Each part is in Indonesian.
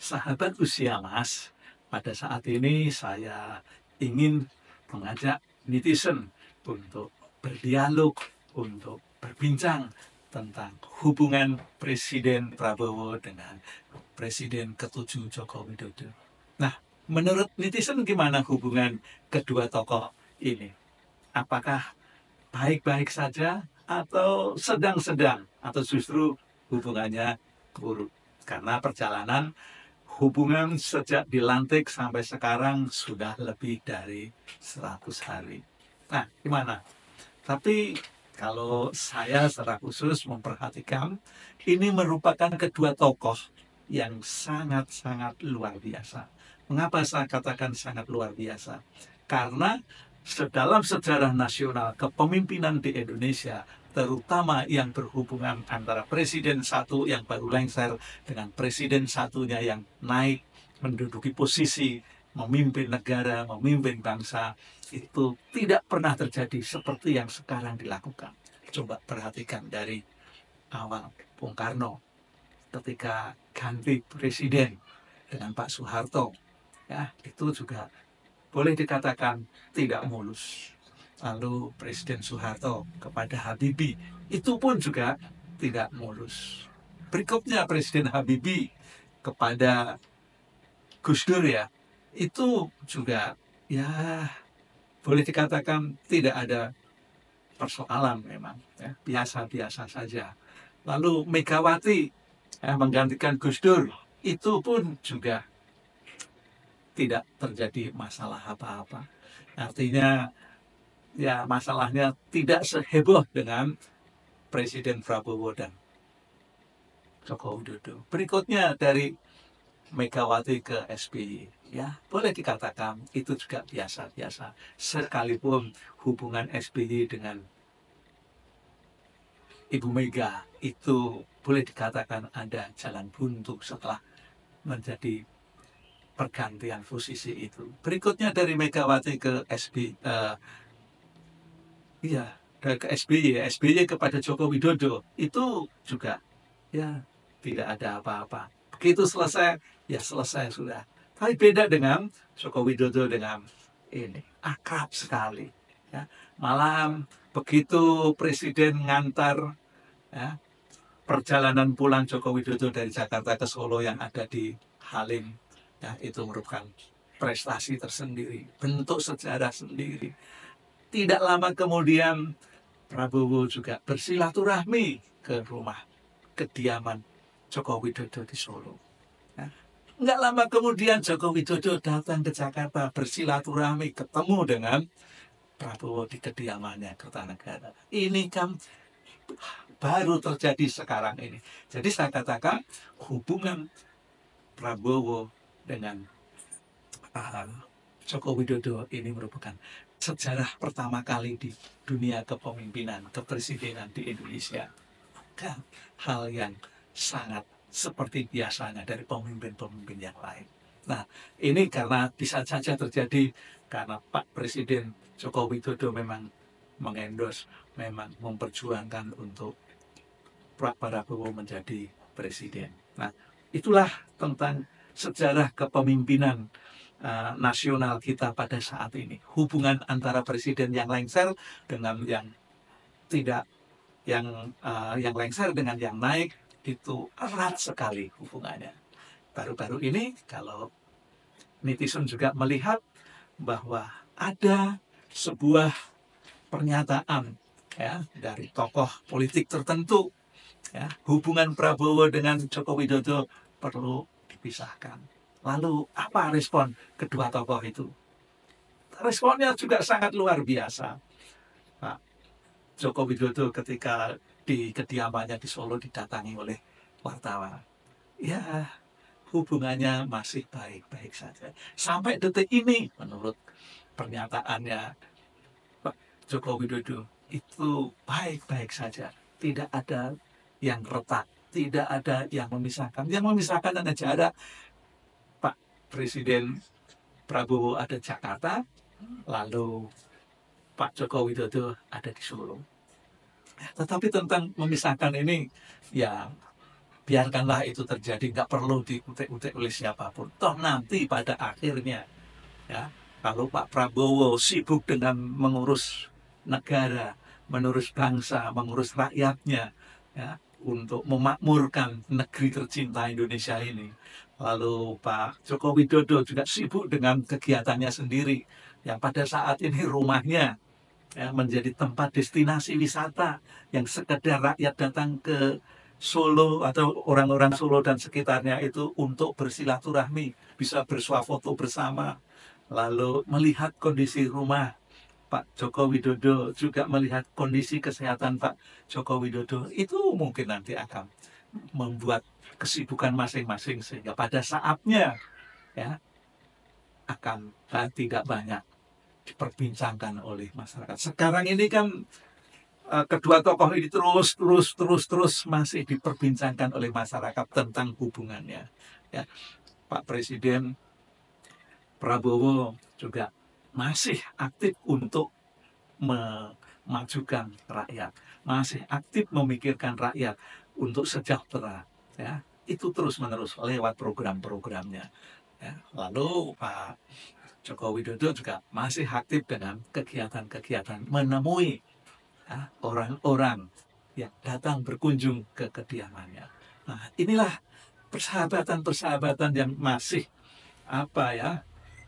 Sahabat usia Mas, pada saat ini saya ingin mengajak netizen untuk berdialog, untuk berbincang tentang hubungan Presiden Prabowo dengan Presiden ke-7 Joko Widodo. Nah, menurut netizen gimana hubungan kedua tokoh ini? Apakah baik-baik saja atau sedang-sedang atau justru hubungannya buruk? Karena perjalanan hubungan sejak dilantik sampai sekarang sudah lebih dari 100 hari. Nah, gimana? Tapi kalau saya secara khusus memperhatikan, ini merupakan kedua tokoh yang sangat-sangat luar biasa. Mengapa saya katakan sangat luar biasa? Karena dalam sejarah nasional kepemimpinan di Indonesia, terutama yang berhubungan antara presiden satu yang baru lengser dengan presiden satunya yang naik menduduki posisi memimpin negara, memimpin bangsa, itu tidak pernah terjadi seperti yang sekarang dilakukan. Coba perhatikan dari awal Bung Karno ketika ganti presiden dengan Pak Soeharto, ya itu juga boleh dikatakan tidak mulus. Lalu Presiden Soeharto kepada Habibie itu pun juga tidak mulus. Berikutnya Presiden Habibie kepada Gus Dur ya, itu juga ya boleh dikatakan tidak ada persoalan memang, ya, biasa-biasa saja. Lalu Megawati menggantikan Gus Dur, itu pun juga tidak terjadi masalah apa-apa. Artinya ya masalahnya tidak seheboh dengan Presiden Prabowo dan Joko Widodo. Berikutnya dari Megawati ke SBY, ya boleh dikatakan itu juga biasa-biasa. Sekalipun hubungan SBY dengan Ibu Mega itu boleh dikatakan ada jalan buntu setelah menjadi pergantian posisi itu. Berikutnya dari Megawati ke SBY, iya, dari ke SBY, SBY kepada Joko Widodo itu juga ya tidak ada apa-apa. Begitu selesai, ya selesai sudah. Tapi beda dengan Joko Widodo dengan ini, akrab sekali. Ya. Malam begitu Presiden ngantar ya, perjalanan pulang Joko Widodo dari Jakarta ke Solo yang ada di Halim, ya, itu merupakan prestasi tersendiri, bentuk sejarah sendiri. Tidak lama kemudian Prabowo juga bersilaturahmi ke rumah kediaman Joko Widodo di Solo. Nah, nggak lama kemudian Joko Widodo datang ke Jakarta bersilaturahmi ketemu dengan Prabowo di kediamannya Kertanegara. Ini kan baru terjadi sekarang ini. Jadi saya katakan hubungan Prabowo dengan Joko Widodo ini merupakan sejarah pertama kali di dunia kepemimpinan, kepresidenan di Indonesia. Bukan hal yang sangat seperti biasanya dari pemimpin-pemimpin yang lain. Nah, ini karena bisa saja terjadi karena Pak Presiden Joko Widodo memang mengendos, memang memperjuangkan untuk Pak Prabowo menjadi presiden. Nah, itulah tentang sejarah kepemimpinan nasional kita pada saat ini. Hubungan antara presiden yang lengser dengan yang tidak, yang lengser dengan yang naik itu erat sekali hubungannya. Baru-baru ini kalau netizen juga melihat bahwa ada sebuah pernyataan ya dari tokoh politik tertentu, ya, hubungan Prabowo dengan Joko Widodo perlu dipisahkan. Lalu apa respon kedua tokoh itu? Responnya juga sangat luar biasa. Pak Joko Widodo ketika di kediamannya di Solo didatangi oleh wartawan. Ya, hubungannya masih baik-baik saja. Sampai detik ini menurut pernyataannya Pak Joko Widodo itu baik-baik saja. Tidak ada yang retak, tidak ada yang memisahkan. Yang memisahkan hanya jarak. Pak Presiden Prabowo ada di Jakarta, lalu Pak Joko Widodo ada di Solo. Tetapi tentang memisahkan ini, ya biarkanlah itu terjadi, nggak perlu diutek-utek oleh siapapun. Toh nanti pada akhirnya, ya, kalau Pak Prabowo sibuk dengan mengurus negara, mengurus bangsa, mengurus rakyatnya, ya, untuk memakmurkan negeri tercinta Indonesia ini. Lalu Pak Joko Widodo juga sibuk dengan kegiatannya sendiri, yang pada saat ini rumahnya, ya, menjadi tempat destinasi wisata yang sekedar rakyat datang ke Solo atau orang-orang Solo dan sekitarnya itu untuk bersilaturahmi, bisa bersuah foto bersama, lalu melihat kondisi rumah Pak Joko Widodo, juga melihat kondisi kesehatan Pak Joko Widodo, itu mungkin nanti akan membuat kesibukan masing-masing sehingga pada saatnya, ya, akan tidak banyak diperbincangkan oleh masyarakat. Sekarang ini kan kedua tokoh ini terus masih diperbincangkan oleh masyarakat tentang hubungannya. Ya, Pak Presiden Prabowo juga masih aktif untuk memajukan rakyat, masih aktif memikirkan rakyat untuk sejahtera. Ya, itu terus-menerus lewat program-programnya. Ya, lalu Pak Joko Widodo juga masih aktif dengan kegiatan-kegiatan menemui, ya, orang-orang yang datang berkunjung ke kediamannya. Nah, inilah persahabatan-persahabatan yang masih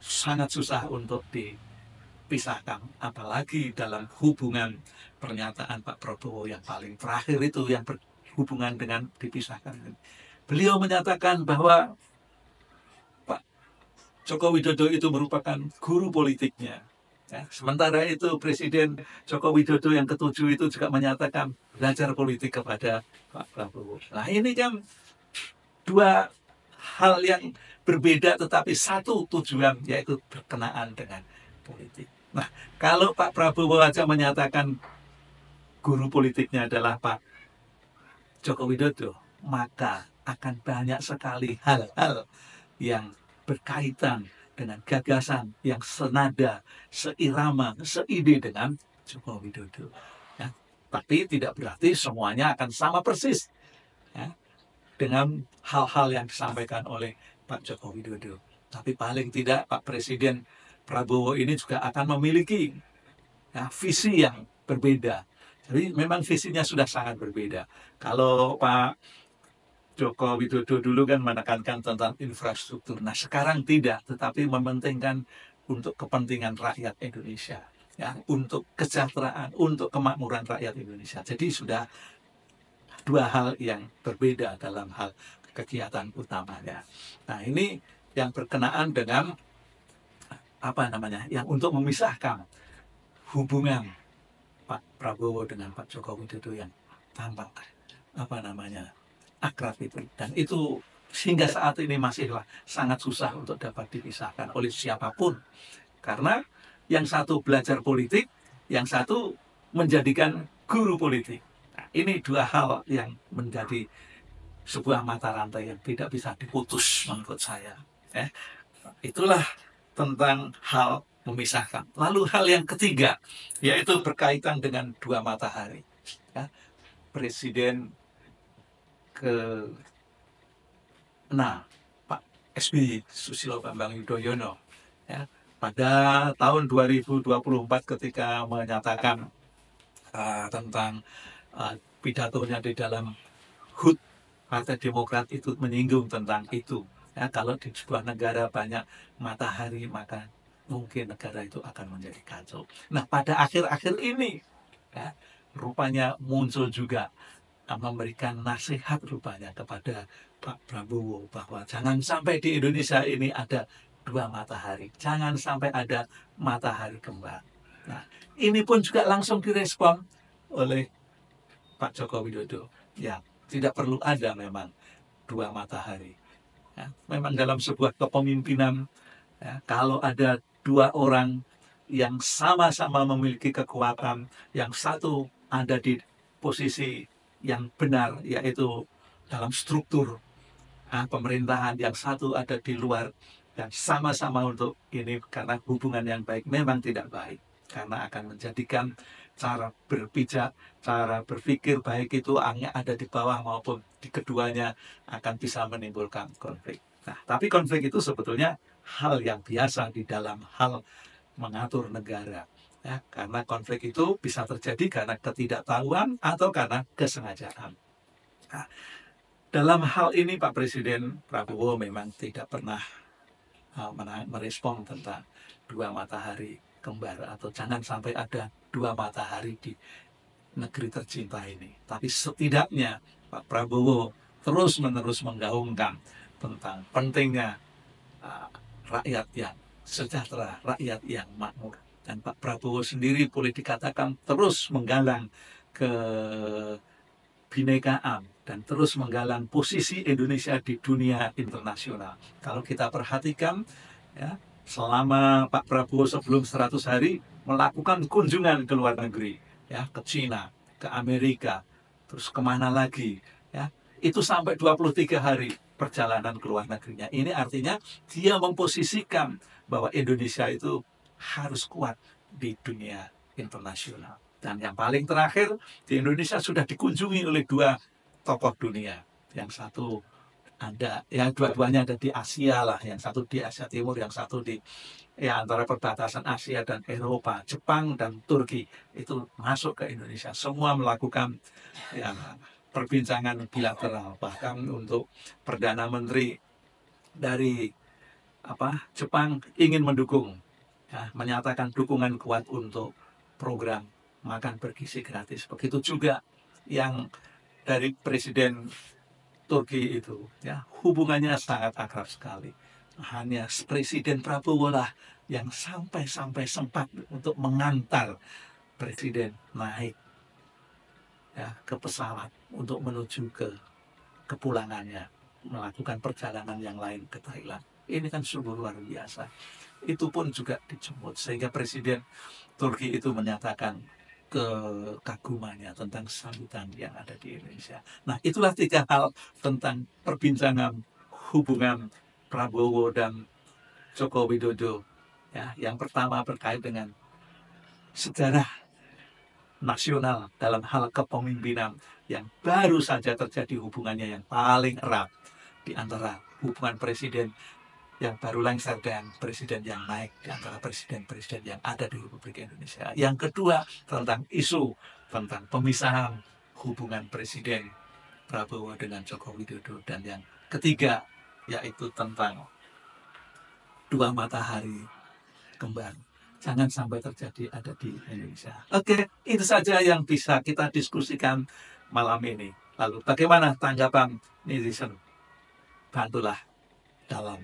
sangat susah untuk dipisahkan, apalagi dalam hubungan pernyataan Pak Prabowo yang paling terakhir itu yang berhubungan dengan dipisahkan. Beliau menyatakan bahwa Pak Joko Widodo itu merupakan guru politiknya. Ya, sementara itu Presiden Joko Widodo yang ketujuh itu juga menyatakan belajar politik kepada Pak Prabowo. Nah, ini kan dua hal yang berbeda tetapi satu tujuan, yaitu berkenaan dengan politik. Nah, kalau Pak Prabowo aja menyatakan guru politiknya adalah Pak Joko Widodo, maka akan banyak sekali hal-hal yang berkaitan dengan gagasan yang senada, seirama, seide dengan Joko Widodo. Ya, tapi tidak berarti semuanya akan sama persis, ya, dengan hal-hal yang disampaikan oleh Pak Joko Widodo. Tapi paling tidak Pak Presiden Prabowo ini juga akan memiliki, ya, visi yang berbeda. Jadi memang visinya sudah sangat berbeda. Kalau Pak Joko Widodo dulu kan menekankan tentang infrastruktur. Nah, sekarang tidak, tetapi mementingkan untuk kepentingan rakyat Indonesia, ya, untuk kesejahteraan, untuk kemakmuran rakyat Indonesia. Jadi sudah dua hal yang berbeda dalam hal kegiatan utamanya. Nah, ini yang berkenaan dengan yang untuk memisahkan hubungan Pak Prabowo dengan Pak Joko Widodo yang tampak akrab itu, dan itu hingga saat ini masihlah sangat susah untuk dapat dipisahkan oleh siapapun, karena yang satu belajar politik, yang satu menjadikan guru politik. Nah, ini dua hal yang menjadi sebuah mata rantai yang tidak bisa diputus menurut saya. Itulah tentang hal memisahkan. Lalu hal yang ketiga, yaitu berkaitan dengan dua matahari. Ya, Presiden ke-6 Pak SBY Susilo Bambang Yudhoyono, ya, pada tahun 2024 ketika menyatakan tentang pidatonya di dalam HUT Partai Demokrat itu menyinggung tentang itu, ya, kalau di sebuah negara banyak matahari maka mungkin negara itu akan menjadi kacau. Nah, pada akhir-akhir ini, ya, rupanya muncul juga memberikan nasihat rupanya kepada Pak Prabowo bahwa jangan sampai di Indonesia ini ada dua matahari, jangan sampai ada matahari kembar. Nah, ini pun juga langsung direspon oleh Pak Joko Widodo. Ya, tidak perlu ada memang dua matahari. Ya, memang dalam sebuah kepemimpinan, ya, kalau ada dua orang yang sama-sama memiliki kekuatan, yang satu ada di posisi yang benar, yaitu dalam struktur pemerintahan, yang satu ada di luar, dan sama-sama untuk ini, karena hubungan yang baik memang tidak baik, karena akan menjadikan cara berpijak, cara berpikir baik itu ada di bawah maupun di keduanya akan bisa menimbulkan konflik. Nah, tapi konflik itu sebetulnya hal yang biasa di dalam hal mengatur negara. Ya, karena konflik itu bisa terjadi karena ketidaktahuan atau karena kesengajaan. Nah, dalam hal ini Pak Presiden Prabowo memang tidak pernah merespon tentang dua matahari kembar atau jangan sampai ada dua matahari di negeri tercinta ini. Tapi setidaknya Pak Prabowo terus-menerus menggaungkan tentang pentingnya rakyat yang sejahtera, rakyat yang makmur. Dan Pak Prabowo sendiri boleh dikatakan terus menggalang kebinekaan dan terus menggalang posisi Indonesia di dunia internasional. Kalau kita perhatikan, ya, selama Pak Prabowo sebelum 100 hari melakukan kunjungan ke luar negeri, ya, ke Cina, ke Amerika, terus kemana lagi, ya, itu sampai 23 hari perjalanan ke luar negerinya. Ini artinya dia memposisikan bahwa Indonesia itu harus kuat di dunia internasional. Dan yang paling terakhir, di Indonesia sudah dikunjungi oleh dua tokoh dunia. Yang satu ada, ya dua-duanya ada di Asia lah. Yang satu di Asia Timur, yang satu di antara perbatasan Asia dan Eropa, Jepang dan Turki itu masuk ke Indonesia. Semua melakukan ya, perbincangan bilateral. Bahkan untuk Perdana Menteri dari Jepang ingin mendukung, ya, menyatakan dukungan kuat untuk program makan bergizi gratis. Begitu juga yang dari Presiden Turki itu, ya, hubungannya sangat akrab sekali. Hanya Presiden Prabowo lah yang sampai sempat untuk mengantar Presiden naik, ya, ke pesawat untuk menuju ke kepulangannya, melakukan perjalanan yang lain ke Thailand. Ini kan sungguh luar biasa. Itu pun juga dijemput sehingga Presiden Turki itu menyatakan kekagumannya tentang sambutan yang ada di Indonesia. Nah, itulah tiga hal tentang perbincangan hubungan Prabowo dan Joko Widodo. Ya, yang pertama berkait dengan sejarah nasional dalam hal kepemimpinan yang baru saja terjadi hubungannya yang paling erat di antara hubungan presiden yang baru lengser dan presiden yang naik di antara presiden-presiden yang ada di Republik Indonesia. Yang kedua tentang isu tentang pemisahan hubungan Presiden Prabowo dengan Joko Widodo. Dan yang ketiga yaitu tentang dua matahari kembar. Jangan sampai terjadi ada di Indonesia. Oke, itu saja yang bisa kita diskusikan malam ini. Lalu bagaimana tanggapan netizen? Bantulah dalam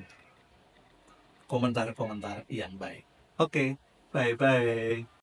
komentar-komentar yang baik. Oke, bye-bye.